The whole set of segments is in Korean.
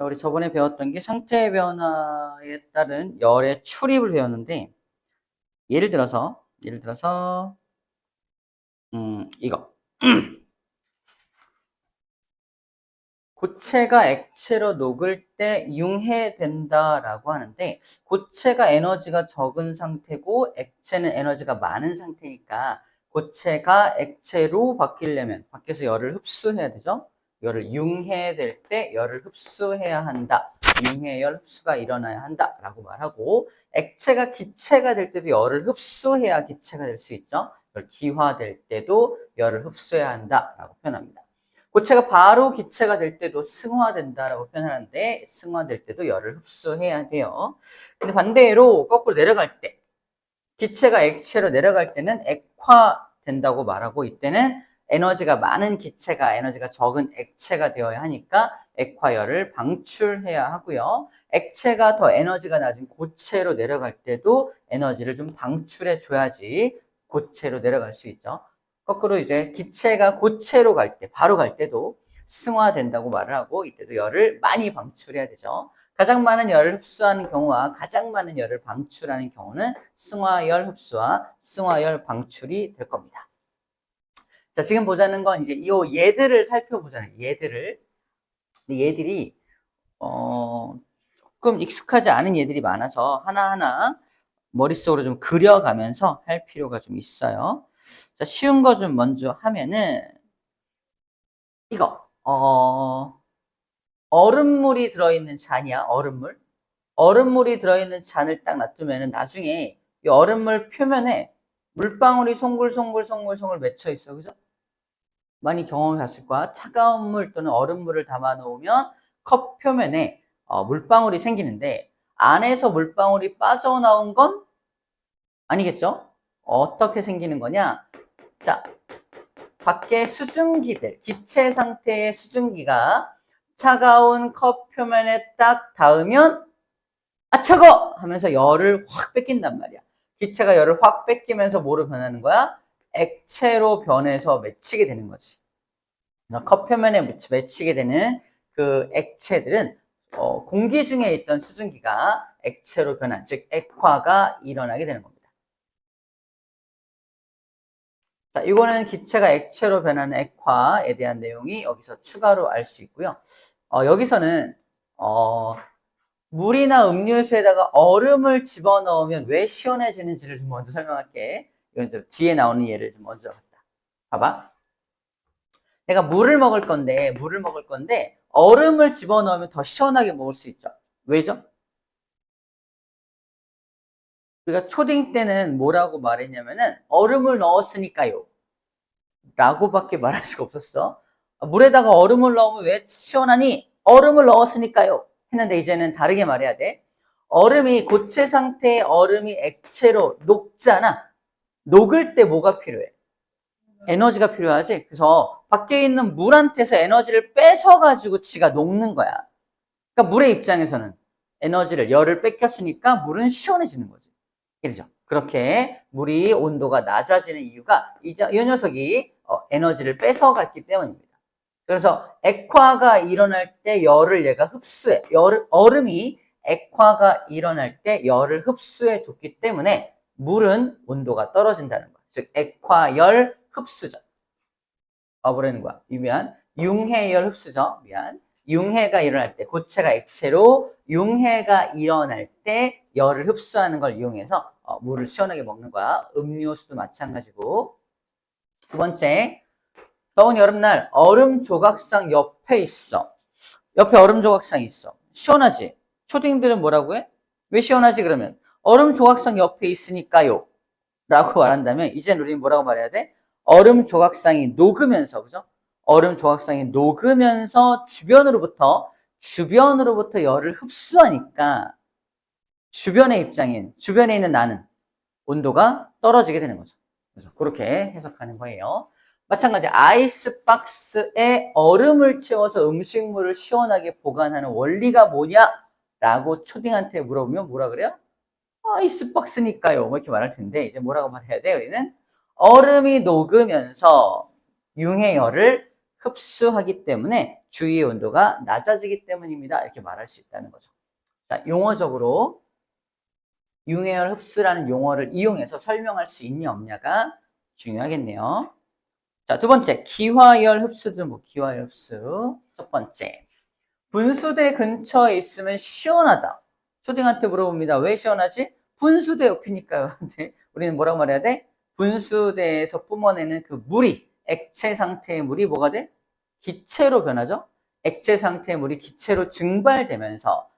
우리 저번에 배웠던 게 상태 변화에 따른 열의 출입을 배웠는데, 예를 들어서 이거. 고체가 액체로 녹을 때 융해된다라고 하는데, 고체가 에너지가 적은 상태고 액체는 에너지가 많은 상태니까 고체가 액체로 바뀌려면 밖에서 열을 흡수해야 되죠. 열을 융해될 때 열을 흡수해야 한다. 융해열 흡수가 일어나야 한다라고 말하고, 액체가 기체가 될 때도 열을 흡수해야 기체가 될 수 있죠. 기화될 때도 열을 흡수해야 한다라고 표현합니다. 고체가 바로 기체가 될 때도 승화된다라고 표현하는데, 승화될 때도 열을 흡수해야 돼요. 근데 반대로 거꾸로 내려갈 때, 기체가 액체로 내려갈 때는 액화된다고 말하고, 이때는 에너지가 많은 기체가 에너지가 적은 액체가 되어야 하니까 액화열을 방출해야 하고요. 액체가 더 에너지가 낮은 고체로 내려갈 때도 에너지를 좀 방출해 줘야지 고체로 내려갈 수 있죠. 거꾸로 이제 기체가 고체로 갈 때, 바로 갈 때도 승화된다고 말을 하고, 이때도 열을 많이 방출해야 되죠. 가장 많은 열을 흡수하는 경우와 가장 많은 열을 방출하는 경우는 승화열 흡수와 승화열 방출이 될 겁니다. 자, 지금 보자는 건 이제 이 얘들을 살펴보자는 얘들을. 근데 얘들이 조금 익숙하지 않은 얘들이 많아서 하나하나 머릿속으로 좀 그려가면서 할 필요가 좀 있어요. 자, 쉬운 거 좀 먼저 하면은 이거 얼음물이 들어있는 잔이야. 얼음물이 들어있는 잔을 딱 놔두면은 나중에 이 얼음물 표면에 물방울이 송글송글 맺혀 있어. 그죠? 많이 경험해봤을 거야. 차가운 물 또는 얼음물을 담아 놓으면 컵 표면에 물방울이 생기는데, 안에서 물방울이 빠져나온 건 아니겠죠? 어떻게 생기는 거냐? 자, 밖에 수증기들, 기체 상태의 수증기가 차가운 컵 표면에 딱 닿으면 아 차거! 하면서 열을 확 뺏긴단 말이야. 기체가 열을 확 뺏기면서 뭐로 변하는 거야? 액체로 변해서 맺히게 되는 거지. 컵 표면에 맺히게 되는 그 액체들은 공기 중에 있던 수증기가 액체로 변한, 즉 액화가 일어나게 되는 겁니다. 자, 이거는 기체가 액체로 변하는 액화에 대한 내용이 여기서 추가로 알 수 있고요. 여기서는 물이나 음료수에다가 얼음을 집어넣으면 왜 시원해지는지를 좀 먼저 설명할게. 이건 좀 뒤에 나오는 예를 좀 먼저 봤다. 봐봐. 내가 물을 먹을 건데 얼음을 집어넣으면 더 시원하게 먹을 수 있죠. 왜죠? 우리가 초딩 때는 뭐라고 말했냐면은 얼음을 넣었으니까요 라고밖에 말할 수가 없었어. 물에다가 얼음을 넣으면 왜 시원하니? 얼음을 넣었으니까요 했는데, 이제는 다르게 말해야 돼. 얼음이 고체 상태의 얼음이 액체로 녹잖아. 녹을 때 뭐가 필요해? 에너지가 필요하지. 그래서 밖에 있는 물한테서 에너지를 뺏어가지고 지가 녹는 거야. 그러니까 물의 입장에서는 에너지를, 열을 뺏겼으니까 물은 시원해지는 거지. 그렇죠? 그렇게 물이 온도가 낮아지는 이유가 이 녀석이 에너지를 뺏어갔기 때문입니다. 그래서 액화가 일어날 때 열을 얘가 흡수해. 얼음이 액화가 일어날 때 열을 흡수해 줬기 때문에 물은 온도가 떨어진다는 거야. 즉 액화열 흡수죠. 뭐라는 거야? 미안. 융해열 흡수죠. 미안. 융해가 일어날 때, 고체가 액체로 융해가 일어날 때 열을 흡수하는 걸 이용해서 물을 시원하게 먹는 거야. 음료수도 마찬가지고. 두 번째, 더운 여름날 얼음 조각상 옆에 있어. 옆에 얼음 조각상이 있어. 시원하지? 초딩들은 뭐라고 해? 왜 시원하지 그러면? 얼음 조각상 옆에 있으니까요 라고 말한다면, 이제 우리는 뭐라고 말해야 돼? 얼음 조각상이 녹으면서, 그죠? 얼음 조각상이 녹으면서 주변으로부터 열을 흡수하니까 주변에 있는 나는 온도가 떨어지게 되는 거죠. 그래서 그렇게 해석하는 거예요. 마찬가지 아이스박스에 얼음을 채워서 음식물을 시원하게 보관하는 원리가 뭐냐라고 초딩한테 물어보면 뭐라 그래요? 아이스박스니까요. 뭐 이렇게 말할 텐데, 이제 뭐라고 말해야 돼? 우리는 얼음이 녹으면서 융해열을 흡수하기 때문에 주위의 온도가 낮아지기 때문입니다. 이렇게 말할 수 있다는 거죠. 자, 용어적으로 융해열 흡수라는 용어를 이용해서 설명할 수 있냐 없냐가 중요하겠네요. 자, 두 번째, 기화열 흡수도 뭐 기화열 흡수. 첫 번째, 분수대 근처에 있으면 시원하다. 초딩한테 물어봅니다. 왜 시원하지? 분수대 옆이니까요. 근데 우리는 뭐라고 말해야 돼? 분수대에서 뿜어내는 그 물이, 액체 상태의 물이 뭐가 돼? 기체로 변하죠? 액체 상태의 물이 기체로 증발되면서,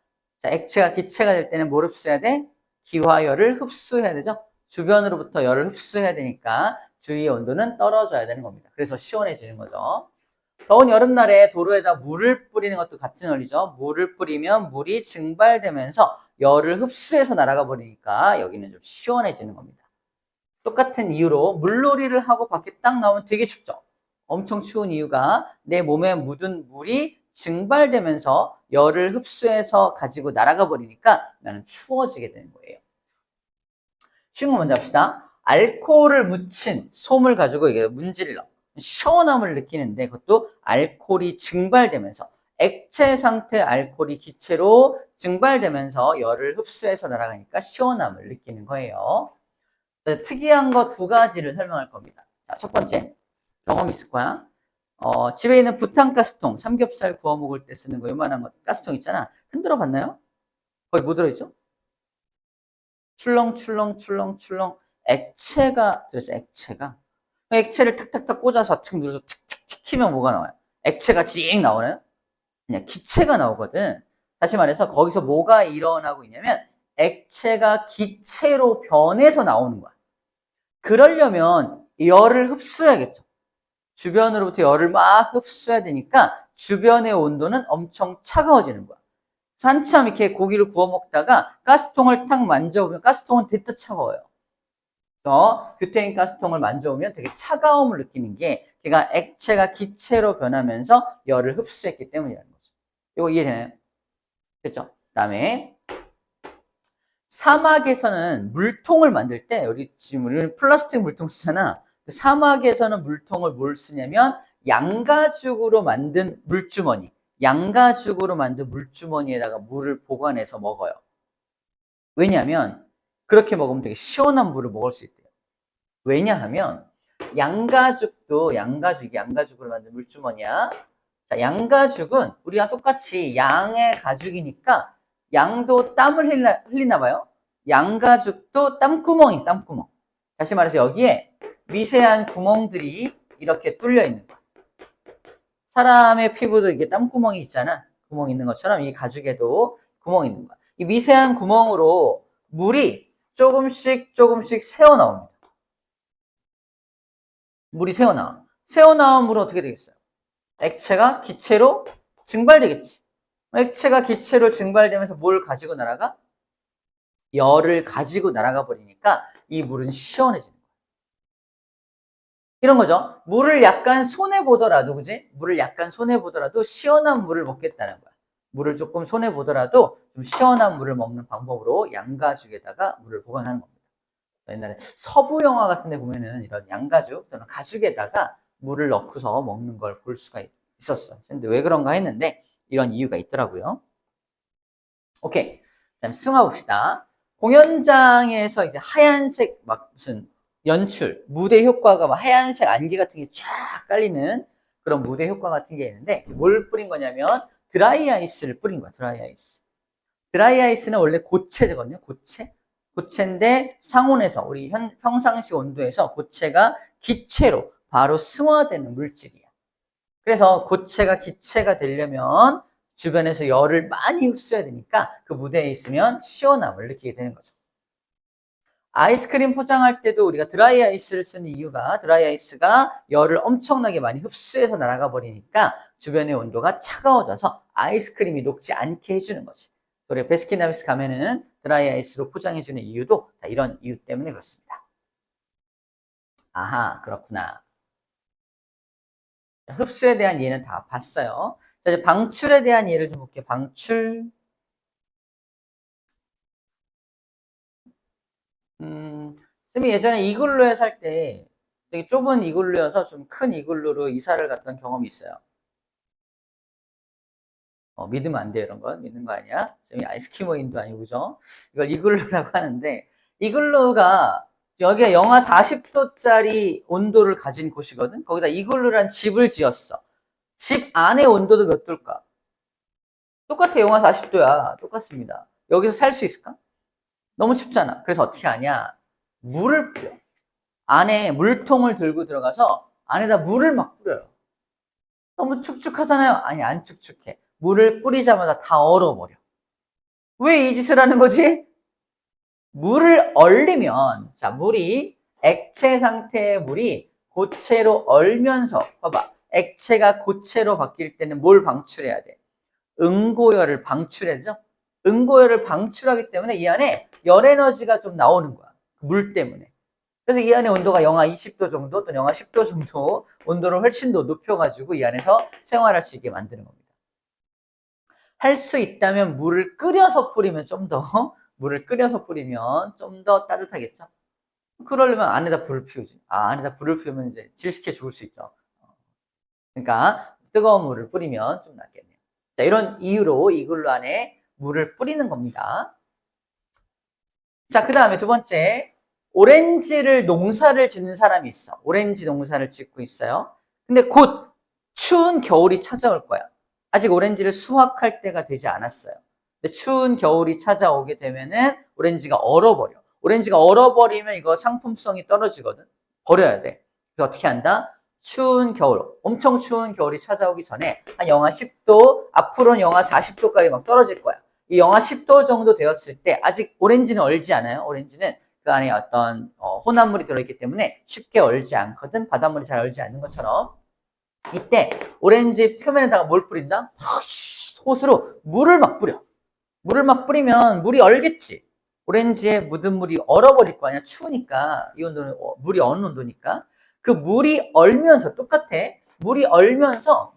자, 액체가 기체가 될 때는 뭘 흡수해야 돼? 기화열을 흡수해야 되죠? 주변으로부터 열을 흡수해야 되니까 주위의 온도는 떨어져야 되는 겁니다. 그래서 시원해지는 거죠. 더운 여름날에 도로에다 물을 뿌리는 것도 같은 원리죠. 물을 뿌리면 물이 증발되면서 열을 흡수해서 날아가 버리니까 여기는 좀 시원해지는 겁니다. 똑같은 이유로 물놀이를 하고 밖에 딱 나오면 되게 춥죠. 엄청 추운 이유가 내 몸에 묻은 물이 증발되면서 열을 흡수해서 가지고 날아가 버리니까 나는 추워지게 되는 거예요. 쉬운 거 먼저 합시다. 알코올을 묻힌 솜을 가지고 이게 문질러 시원함을 느끼는데 그것도 알코올이 증발되면서 액체 상태 알코올이 기체로 증발되면서 열을 흡수해서 날아가니까 시원함을 느끼는 거예요. 특이한 거 두 가지를 설명할 겁니다. 자, 첫 번째, 경험 있을 거야. 집에 있는 부탄가스통, 삼겹살 구워 먹을 때 쓰는 거 요만한 거 가스통 있잖아. 흔들어 봤나요? 거기 뭐 들어있죠? 출렁출렁 액체가 들어있어요. 액체를 탁탁탁 꽂아서 툭 눌러서 툭툭 튀면 뭐가 나와요? 액체가 찡 나오나요? 그냥 기체가 나오거든. 다시 말해서 거기서 뭐가 일어나고 있냐면 액체가 기체로 변해서 나오는 거야. 그러려면 열을 흡수해야겠죠. 주변으로부터 열을 막 흡수해야 되니까 주변의 온도는 엄청 차가워지는 거야. 한참 이렇게 고기를 구워 먹다가 가스통을 탁 만져보면 가스통은 됐다 차가워요. 뷰테인 가스통을 만져보면 되게 차가움을 느끼는 게 걔가 액체가 기체로 변하면서 열을 흡수했기 때문이라는 거죠. 이거 이해되나요? 됐죠? 그 다음에 사막에서는 물통을 만들 때 우리 지금 우리는 플라스틱 물통 쓰잖아. 사막에서는 물통을 뭘 쓰냐면 양가죽으로 만든 물주머니. 양가죽으로 만든 물주머니에다가 물을 보관해서 먹어요. 왜냐하면 그렇게 먹으면 되게 시원한 물을 먹을 수 있대요. 왜냐하면 양가죽으로 만든 물주머니야. 자, 양가죽은 우리가 똑같이 양의 가죽이니까 양도 땀을 흘리나 봐요. 양가죽도 땀구멍이 땀구멍. 다시 말해서 여기에 미세한 구멍들이 이렇게 뚫려 있는 거야. 사람의 피부도 이게 땀구멍이 있잖아. 구멍 있는 것처럼 이 가죽에도 구멍이 있는 거야. 이 미세한 구멍으로 물이 조금씩 새어나옵니다. 물이 새어나와. 새어나온 물은 어떻게 되겠어요? 액체가 기체로 증발되겠지. 액체가 기체로 증발되면서 뭘 가지고 날아가? 열을 가지고 날아가 버리니까 이 물은 시원해지는 거야. 이런 거죠. 물을 약간 손해보더라도, 그지? 물을 약간 손해보더라도 시원한 물을 먹겠다는 거야. 물을 조금 손해보더라도 좀 시원한 물을 먹는 방법으로 양가죽에다가 물을 보관하는 겁니다. 옛날에 서부 영화 같은 데 보면은 이런 양가죽 또는 가죽에다가 물을 넣고서 먹는 걸 볼 수가 있었어. 근데 왜 그런가 했는데 이런 이유가 있더라고요. 오케이. 그다음 승화 봅시다. 공연장에서 이제 하얀색 막 무슨 연출, 무대 효과가 막 하얀색 안개 같은 게 쫙 깔리는 그런 무대 효과 같은 게 있는데 뭘 뿌린 거냐면 드라이 아이스를 뿌린 거야. 드라이 아이스. 드라이 아이스는 원래 고체거든요. 고체인데 상온에서 우리 평상시 온도에서 고체가 기체로 바로 승화되는 물질이야. 그래서 고체가 기체가 되려면 주변에서 열을 많이 흡수해야 되니까 그 무대에 있으면 시원함을 느끼게 되는 거죠. 아이스크림 포장할 때도 우리가 드라이 아이스를 쓰는 이유가 드라이 아이스가 열을 엄청나게 많이 흡수해서 날아가 버리니까 주변의 온도가 차가워져서 아이스크림이 녹지 않게 해주는 거지. 우리 베스킨라빈스 가면은 드라이 아이스로 포장해주는 이유도 다 이런 이유 때문에 그렇습니다. 아하, 그렇구나. 흡수에 대한 예는 다 봤어요. 자, 이제 방출에 대한 예를 좀 볼게요. 방출. 쌤이 예전에 이글루에 살 때 되게 좁은 이글루여서 좀 큰 이글루로 이사를 갔던 경험이 있어요. 믿으면 안 돼요, 이런 건. 믿는 거 아니야? 쌤이 아이스키모인도 아니고, 그죠? 이걸 이글루라고 하는데, 이글루가 여기가 영하 40도짜리 온도를 가진 곳이거든? 거기다 이글루란 집을 지었어. 집 안의 온도도 몇 도일까? 똑같아, 영하 40도야. 똑같습니다. 여기서 살 수 있을까? 너무 춥잖아. 그래서 어떻게 하냐? 물을 뿌려. 안에 물통을 들고 들어가서 안에다 물을 막 뿌려요. 너무 축축하잖아요? 아니, 안 축축해. 물을 뿌리자마자 다 얼어버려. 왜 이 짓을 하는 거지? 물을 얼리면, 자, 물이, 액체 상태의 물이 고체로 얼면서, 봐봐. 액체가 고체로 바뀔 때는 뭘 방출해야 돼? 응고열을 방출해야 되죠? 응고열을 방출하기 때문에 이 안에 열 에너지가 좀 나오는 거야. 물 때문에. 그래서 이 안에 온도가 영하 20도 정도 또는 영하 10도 정도 온도를 훨씬 더 높여가지고 이 안에서 생활할 수 있게 만드는 겁니다. 할 수 있다면 물을 끓여서 뿌리면 좀 더, 물을 끓여서 뿌리면 좀 더 따뜻하겠죠? 그러려면 안에다 불을 피우지. 안에다 불을 피우면 이제 질식해 죽을 수 있죠. 그러니까 뜨거운 물을 뿌리면 좀 낫겠네요. 자, 이런 이유로 이글루 안에 물을 뿌리는 겁니다. 자, 그 다음에 두 번째, 오렌지를 농사를 짓는 사람이 있어. 오렌지 농사를 짓고 있어요. 근데 곧 추운 겨울이 찾아올 거야. 아직 오렌지를 수확할 때가 되지 않았어요. 근데 추운 겨울이 찾아오게 되면은 오렌지가 얼어버려. 오렌지가 얼어버리면 이거 상품성이 떨어지거든. 버려야 돼. 그래서 어떻게 한다? 추운 겨울, 엄청 추운 겨울이 찾아오기 전에 한 영하 10도, 앞으로는 영하 40도까지 막 떨어질 거야. 이 영하 10도 정도 되었을 때 아직 오렌지는 얼지 않아요. 오렌지는 그 안에 어떤 혼합물이 들어있기 때문에 쉽게 얼지 않거든. 바닷물이 잘 얼지 않는 것처럼. 이때 오렌지 표면에다가 뭘 뿌린다? 솥으로 물을 막 뿌려. 물을 막 뿌리면 물이 얼겠지. 오렌지에 묻은 물이 얼어버릴 거 아니야. 추우니까. 이 온도는 물이 어느 온도니까. 그 물이 얼면서 똑같아. 물이 얼면서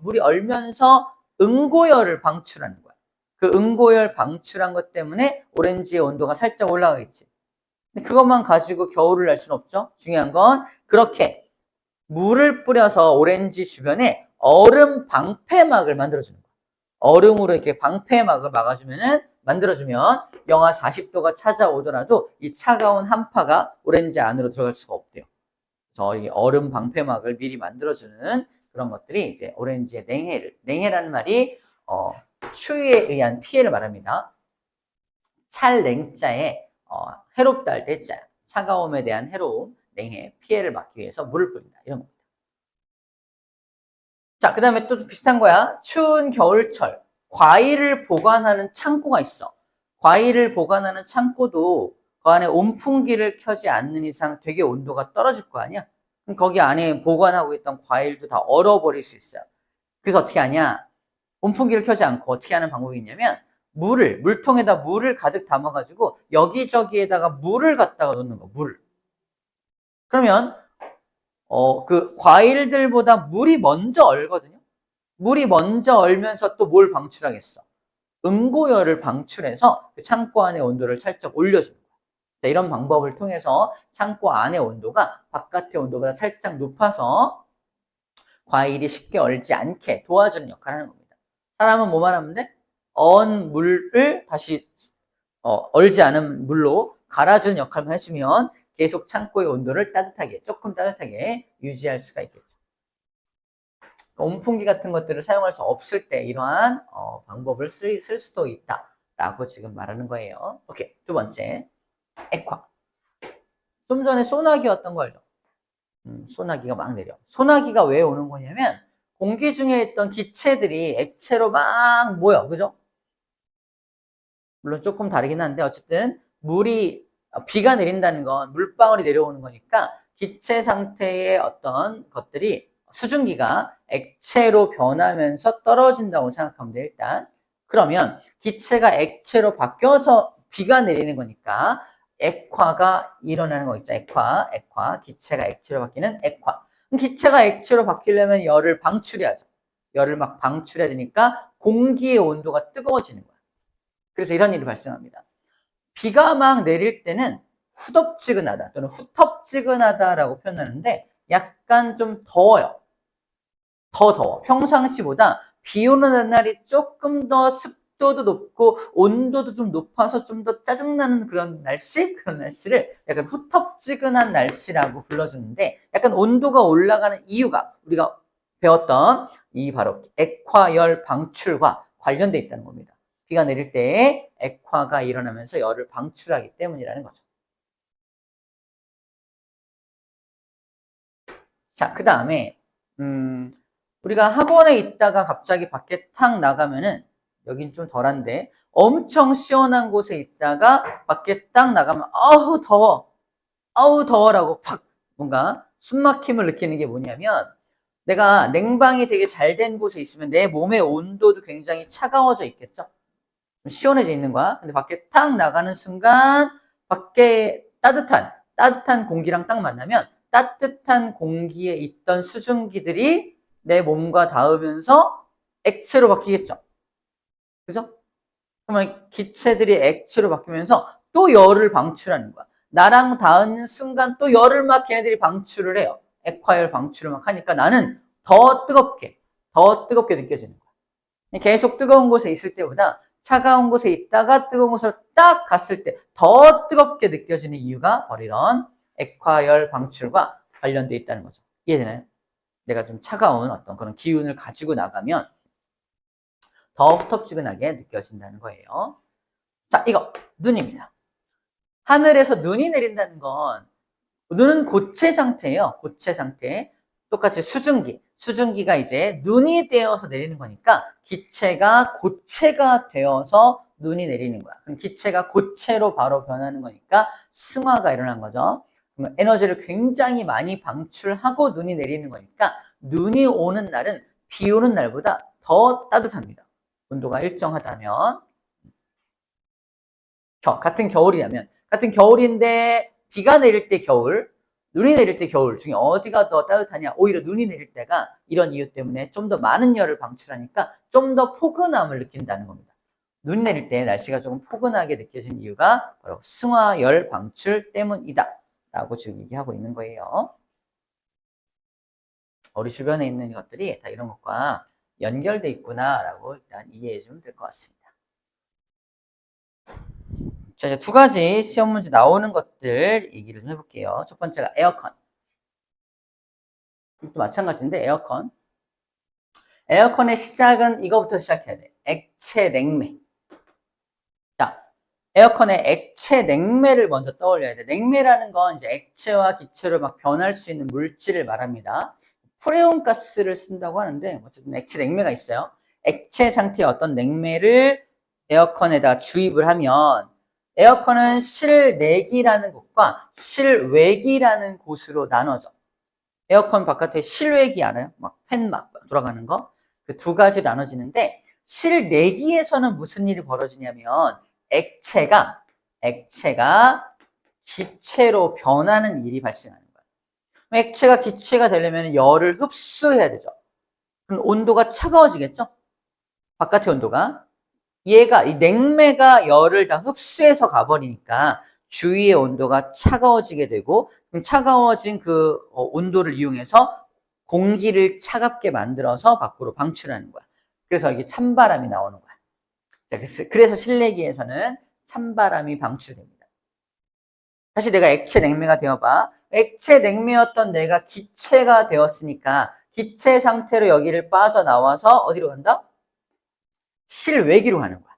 응고열을 방출하는 거야. 그 응고열 방출한 것 때문에 오렌지의 온도가 살짝 올라가겠지. 근데 그것만 가지고 겨울을 날 수는 없죠. 중요한 건 그렇게 물을 뿌려서 오렌지 주변에 얼음 방패막을 만들어주는 거야. 얼음으로 이렇게 방패막을 만들어주면 영하 40도가 찾아오더라도 이 차가운 한파가 오렌지 안으로 들어갈 수가 없대요. 그래서 이 얼음 방패막을 미리 만들어주는 그런 것들이 이제 오렌지의 냉해라는 말이 추위에 의한 피해를 말합니다. 찰냉자에 해롭다 할 때 자야. 차가움에 대한 해로움, 냉해, 피해를 막기 위해서 물을 뿌린다. 이런 겁니다. 자, 그 다음에 또 비슷한 거야. 추운 겨울철, 과일을 보관하는 창고가 있어. 과일을 보관하는 창고도 그 안에 온풍기를 켜지 않는 이상 되게 온도가 떨어질 거 아니야? 그럼 거기 안에 보관하고 있던 과일도 다 얼어버릴 수 있어요. 그래서 어떻게 하냐? 온풍기를 켜지 않고 어떻게 하는 방법이 있냐면 물통에다 물을 가득 담아가지고 여기저기에다가 물을 갖다가 놓는 거, 물을. 그러면 그 과일들보다 물이 먼저 얼거든요. 물이 먼저 얼면서 또 뭘 방출하겠어? 응고열을 방출해서 그 창고 안의 온도를 살짝 올려주는 거야. 자, 이런 방법을 통해서 창고 안의 온도가 바깥의 온도보다 살짝 높아서 과일이 쉽게 얼지 않게 도와주는 역할을 하는 겁니다. 사람은 뭐만 하면 돼? 얼은 물을 다시 얼지 않은 물로 갈아주는 역할만 해주면 계속 창고의 온도를 조금 따뜻하게 유지할 수가 있겠죠. 온풍기 같은 것들을 사용할 수 없을 때 이러한 방법을 쓸 수도 있다라고 지금 말하는 거예요. 오케이, 두 번째, 액화. 좀 전에 소나기 왔던 거 알죠? 소나기가 막 내려. 소나기가 왜 오는 거냐면 공기 중에 있던 기체들이 액체로 막 모여, 그죠? 물론 조금 다르긴 한데 어쨌든 비가 내린다는 건 물방울이 내려오는 거니까 기체 상태의 어떤 것들이 수증기가 액체로 변하면서 떨어진다고 생각하면 돼요, 일단. 그러면 기체가 액체로 바뀌어서 비가 내리는 거니까 액화가 일어나는 거 있죠. 액화. 기체가 액체로 바뀌는 액화. 그럼 기체가 액체로 바뀌려면 열을 방출해야죠. 열을 막 방출해야 되니까 공기의 온도가 뜨거워지는 거예요. 그래서 이런 일이 발생합니다. 비가 막 내릴 때는 후덥지근하다 또는 후텁지근하다라고 표현하는데 약간 좀 더워요. 더 더워. 평상시보다 비 오는 날이 조금 더 습도도 높고 온도도 좀 높아서 좀 더 짜증나는 그런 날씨? 그런 날씨를 약간 후텁지근한 날씨라고 불러주는데 약간 온도가 올라가는 이유가 우리가 배웠던 이 바로 액화열 방출과 관련돼 있다는 겁니다. 비가 내릴 때 액화가 일어나면서 열을 방출하기 때문이라는 거죠. 자, 그 다음에 우리가 학원에 있다가 갑자기 밖에 탁 나가면은 여긴 좀 덜한데 엄청 시원한 곳에 있다가 밖에 딱 나가면 아우 더워 아우 더워라고 팍 뭔가 숨막힘을 느끼는 게 뭐냐면 내가 냉방이 되게 잘 된 곳에 있으면 내 몸의 온도도 굉장히 차가워져 있겠죠. 좀 시원해져 있는 거야. 근데 밖에 탁 나가는 순간 밖에 따뜻한 공기랑 딱 만나면 따뜻한 공기에 있던 수증기들이 내 몸과 닿으면서 액체로 바뀌겠죠. 그죠? 그러면 기체들이 액체로 바뀌면서 또 열을 방출하는 거야. 나랑 닿는 순간 또 열을 막 걔네들이 방출을 해요. 액화열 방출을 막 하니까 나는 더 뜨겁게 느껴지는 거야. 계속 뜨거운 곳에 있을 때보다 차가운 곳에 있다가 뜨거운 곳으로 딱 갔을 때 더 뜨겁게 느껴지는 이유가 바로 이런 액화열 방출과 관련되어 있다는 거죠. 이해되나요? 내가 좀 차가운 어떤 그런 기운을 가지고 나가면 더 후텁지근하게 느껴진다는 거예요. 자, 이거 눈입니다. 하늘에서 눈이 내린다는 건 눈은 고체 상태예요. 고체 상태. 똑같이 수증기가 이제 눈이 되어서 내리는 거니까 기체가 고체가 되어서 눈이 내리는 거야. 그럼 기체가 고체로 바로 변하는 거니까 승화가 일어난 거죠. 그러면 에너지를 굉장히 많이 방출하고 눈이 내리는 거니까 눈이 오는 날은 비 오는 날보다 더 따뜻합니다. 온도가 일정하다면 같은 겨울이라면 같은 겨울인데 비가 내릴 때 겨울, 눈이 내릴 때 겨울 중에 어디가 더 따뜻하냐? 오히려 눈이 내릴 때가 이런 이유 때문에 좀 더 많은 열을 방출하니까 좀 더 포근함을 느낀다는 겁니다. 눈 내릴 때 날씨가 조금 포근하게 느껴진 이유가 바로 승화열 방출 때문이다 라고 지금 얘기하고 있는 거예요. 우리 주변에 있는 것들이 다 이런 것과 연결돼 있구나 라고 일단 이해해 주면 될 것 같습니다. 자, 이제 두 가지 시험 문제 나오는 것들 얘기를 좀 해볼게요. 첫 번째가 에어컨. 이것도 마찬가지인데 에어컨. 에어컨의 시작은 이거부터 시작해야 돼. 액체 냉매. 자, 에어컨의 액체 냉매를 먼저 떠올려야 돼. 냉매라는 건 이제 액체와 기체로 막 변할 수 있는 물질을 말합니다. 프레온 가스를 쓴다고 하는데 어쨌든 액체 냉매가 있어요. 액체 상태의 어떤 냉매를 에어컨에다 주입을 하면 에어컨은 실내기라는 곳과 실외기라는 곳으로 나눠져. 에어컨 바깥에 실외기 알아요? 막 팬 막 돌아가는 거? 그 두 가지 나눠지는데 실내기에서는 무슨 일이 벌어지냐면 액체가 기체로 변하는 일이 발생하는 거예요. 액체가 기체가 되려면 열을 흡수해야 되죠. 그럼 온도가 차가워지겠죠? 바깥의 온도가. 얘가 이 냉매가 열을 다 흡수해서 가버리니까 주위의 온도가 차가워지게 되고 그럼 차가워진 그 온도를 이용해서 공기를 차갑게 만들어서 밖으로 방출하는 거야. 그래서 이게 찬바람이 나오는 거야. 그래서 실내기에서는 찬바람이 방출됩니다. 다시 내가 액체 냉매가 되어봐. 액체 냉매였던 내가 기체가 되었으니까 기체 상태로 여기를 빠져나와서 어디로 간다? 실외기로 가는 거야.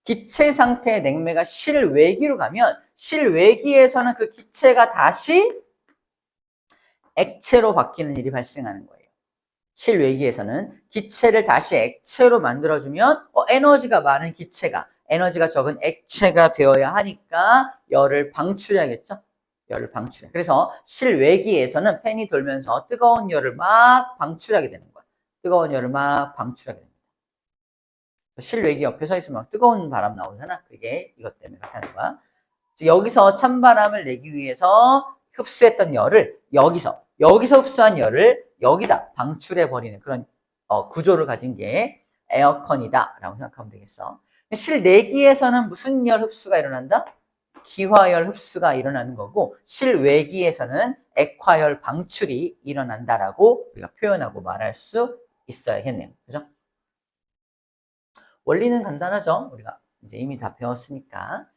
기체 상태의 냉매가 실외기로 가면 실외기에서는 그 기체가 다시 액체로 바뀌는 일이 발생하는 거예요. 실외기에서는 기체를 다시 액체로 만들어주면 에너지가 많은 기체가 에너지가 적은 액체가 되어야 하니까 열을 방출해야겠죠? 열을 방출해. 그래서 실외기에서는 팬이 돌면서 뜨거운 열을 막 방출하게 되는 거야. 뜨거운 열을 막 방출하게 됩니다. 실외기 옆에 서 있으면 막 뜨거운 바람 나오잖아. 그게 이것 때문에 나타나는 거야. 여기서 찬바람을 내기 위해서 흡수했던 열을 여기서 흡수한 열을 여기다 방출해버리는 그런 구조를 가진 게 에어컨이다 라고 생각하면 되겠어. 실내기에서는 무슨 열 흡수가 일어난다? 기화열 흡수가 일어나는 거고 실외기에서는 액화열 방출이 일어난다라고 우리가 표현하고 말할 수 있어야겠네요. 그죠? 원리는 간단하죠? 우리가 이제 이미 다 배웠으니까.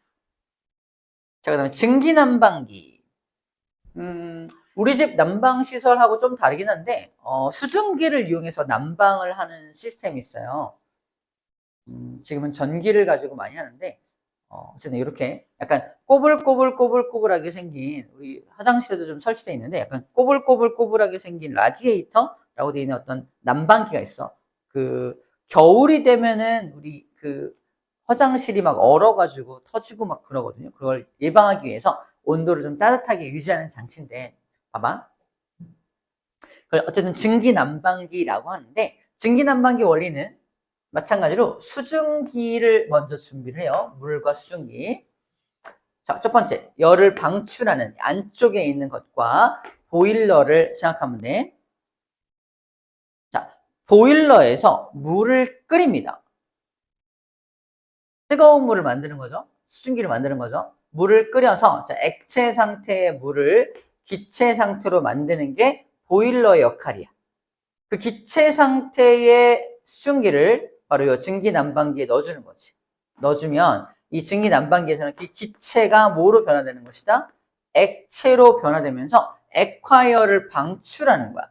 자, 그 다음에 증기난방기. 우리 집 난방시설하고 좀 다르긴 한데, 수증기를 이용해서 난방을 하는 시스템이 있어요. 지금은 전기를 가지고 많이 하는데, 어쨌든 이렇게 약간 꼬불꼬불꼬불꼬불하게 생긴, 우리 화장실에도 좀 설치되어 있는데, 약간 꼬불꼬불꼬불하게 생긴 라디에이터라고 되어 있는 어떤 난방기가 있어. 겨울이 되면은 우리 화장실이 막 얼어가지고 터지고 막 그러거든요. 그걸 예방하기 위해서 온도를 좀 따뜻하게 유지하는 장치인데, 봐봐. 어쨌든 증기난방기라고 하는데, 증기난방기 원리는 마찬가지로 수증기를 먼저 준비를 해요. 물과 수증기. 자, 첫 번째, 열을 방출하는 안쪽에 있는 것과 보일러를 생각하면 돼. 자, 보일러에서 물을 끓입니다. 뜨거운 물을 만드는 거죠. 수증기를 만드는 거죠. 물을 끓여서 자, 액체 상태의 물을 기체 상태로 만드는 게 보일러의 역할이야. 그 기체 상태의 수증기를 바로 이 증기난방기에 넣어주는 거지. 넣어주면 이 증기난방기에서는 그 기체가 뭐로 변화되는 것이다? 액체로 변화되면서 액화열을 방출하는 거야.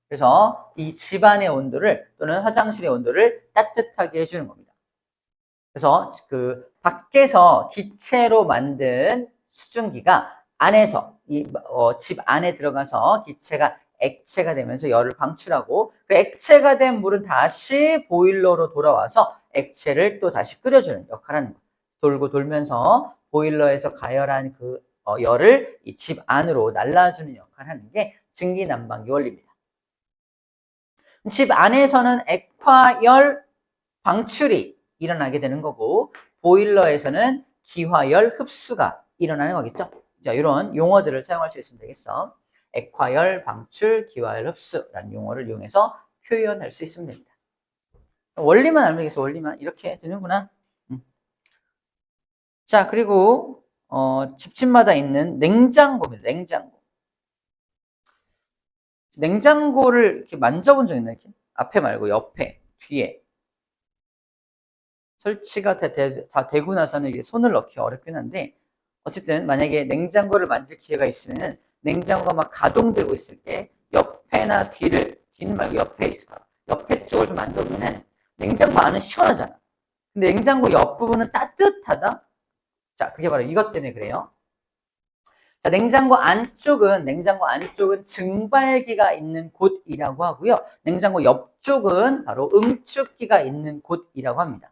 그래서 이 집안의 온도를 또는 화장실의 온도를 따뜻하게 해주는 겁니다. 그래서 밖에서 기체로 만든 수증기가 안에서 집 안에 들어가서 기체가 액체가 되면서 열을 방출하고 그 액체가 된 물은 다시 보일러로 돌아와서 액체를 또 다시 끓여주는 역할을 하는 거예요. 돌고 돌면서 보일러에서 가열한 열을 이 집 안으로 날라주는 역할을 하는 게 증기난방기 원리입니다. 집 안에서는 액화열 방출이 일어나게 되는 거고 보일러에서는 기화열 흡수가 일어나는 거겠죠. 자, 이런 용어들을 사용할 수 있으면 되겠어. 액화열 방출, 기화열 흡수라는 용어를 이용해서 표현할 수 있으면 됩니다. 원리만 알면 되겠어. 원리만 이렇게 되는구나. 자, 그리고 집집마다 있는 냉장고입니다. 냉장고를 이렇게 만져본 적 있나요? 이렇게? 앞에 말고 옆에, 뒤에. 설치가 다 되고 나서는 이게 손을 넣기 어렵긴 한데 어쨌든 만약에 냉장고를 만질 기회가 있으면 냉장고가 막 가동되고 있을 때 옆에나 뒤는 말고 옆에 있을 거야. 옆에 쪽을 좀 만져보면 냉장고 안은 시원하잖아. 근데 냉장고 옆부분은 따뜻하다? 자, 그게 바로 이것 때문에 그래요. 자, 냉장고 안쪽은 증발기가 있는 곳이라고 하고요. 냉장고 옆쪽은 바로 응축기가 있는 곳이라고 합니다.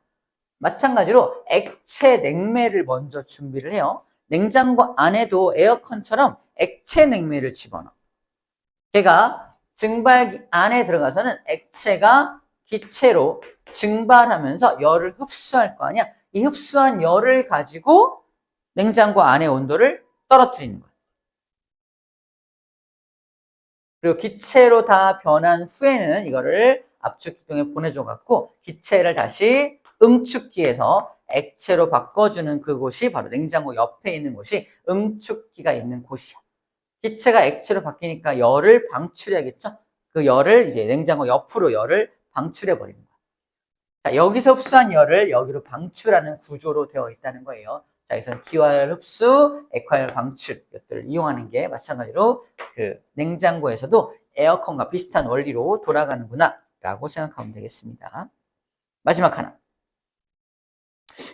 마찬가지로 액체 냉매를 먼저 준비를 해요. 냉장고 안에도 에어컨처럼 액체 냉매를 집어넣어. 걔가 증발기 안에 들어가서는 액체가 기체로 증발하면서 열을 흡수할 거 아니야. 이 흡수한 열을 가지고 냉장고 안의 온도를 떨어뜨리는 거야. 그리고 기체로 다 변한 후에는 이거를 압축기통에 보내줘갖고 기체를 다시 응축기에서 액체로 바꿔주는 그곳이 바로 냉장고 옆에 있는 곳이 응축기가 있는 곳이야. 기체가 액체로 바뀌니까 열을 방출해야겠죠? 그 열을 이제 냉장고 옆으로 열을 방출해버리는 거야. 자, 여기서 흡수한 열을 여기로 방출하는 구조로 되어 있다는 거예요. 자, 여기서는 기화열 흡수, 액화열 방출 이것들을 이용하는 게 마찬가지로 냉장고에서도 에어컨과 비슷한 원리로 돌아가는구나 라고 생각하면 되겠습니다. 마지막 하나.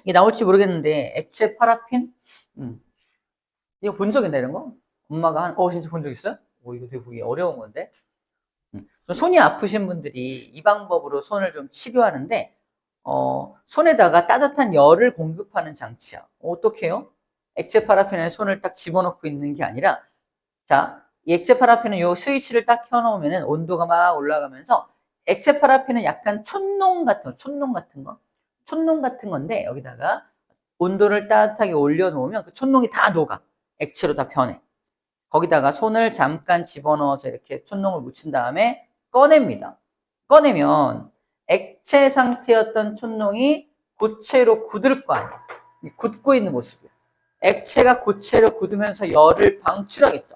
이게 나올지 모르겠는데 액체 파라핀? 이거 본 적 있나 이런 거? 엄마가 진짜 본 적 있어요? 이거 되게 보기 어려운 건데. 손이 아프신 분들이 이 방법으로 손을 좀 치료하는데 손에다가 따뜻한 열을 공급하는 장치야. 어떻게 해요? 액체 파라핀에 손을 딱 집어넣고 있는 게 아니라 자, 이 액체 파라핀은 요 스위치를 딱 켜놓으면 온도가 막 올라가면서 액체 파라핀은 약간 촌농 같은 건데 여기다가 온도를 따뜻하게 올려놓으면 그 촌농이 다 녹아. 액체로 다 변해. 거기다가 손을 잠깐 집어넣어서 이렇게 촌농을 묻힌 다음에 꺼냅니다. 꺼내면 액체 상태였던 촌농이 고체로 굳을 거 아니에요. 굳고 있는 모습이에요. 액체가 고체로 굳으면서 열을 방출하겠죠.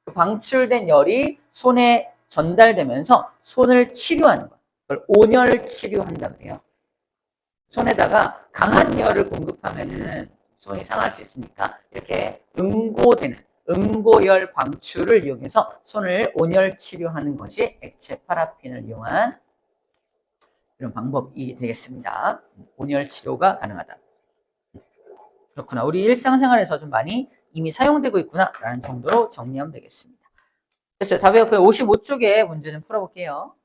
그 방출된 열이 손에 전달되면서 손을 치료하는 거예요. 그걸 온열 치료한다고 해요. 손에다가 강한 열을 공급하면은 손이 상할 수 있으니까 이렇게 응고열 방출을 이용해서 손을 온열 치료하는 것이 액체 파라핀을 이용한 이런 방법이 되겠습니다. 온열 치료가 가능하다. 그렇구나. 우리 일상생활에서 좀 많이 이미 사용되고 있구나 라는 정도로 정리하면 되겠습니다. 됐어요. 다 배웠고요. 55쪽에 문제 좀 풀어볼게요.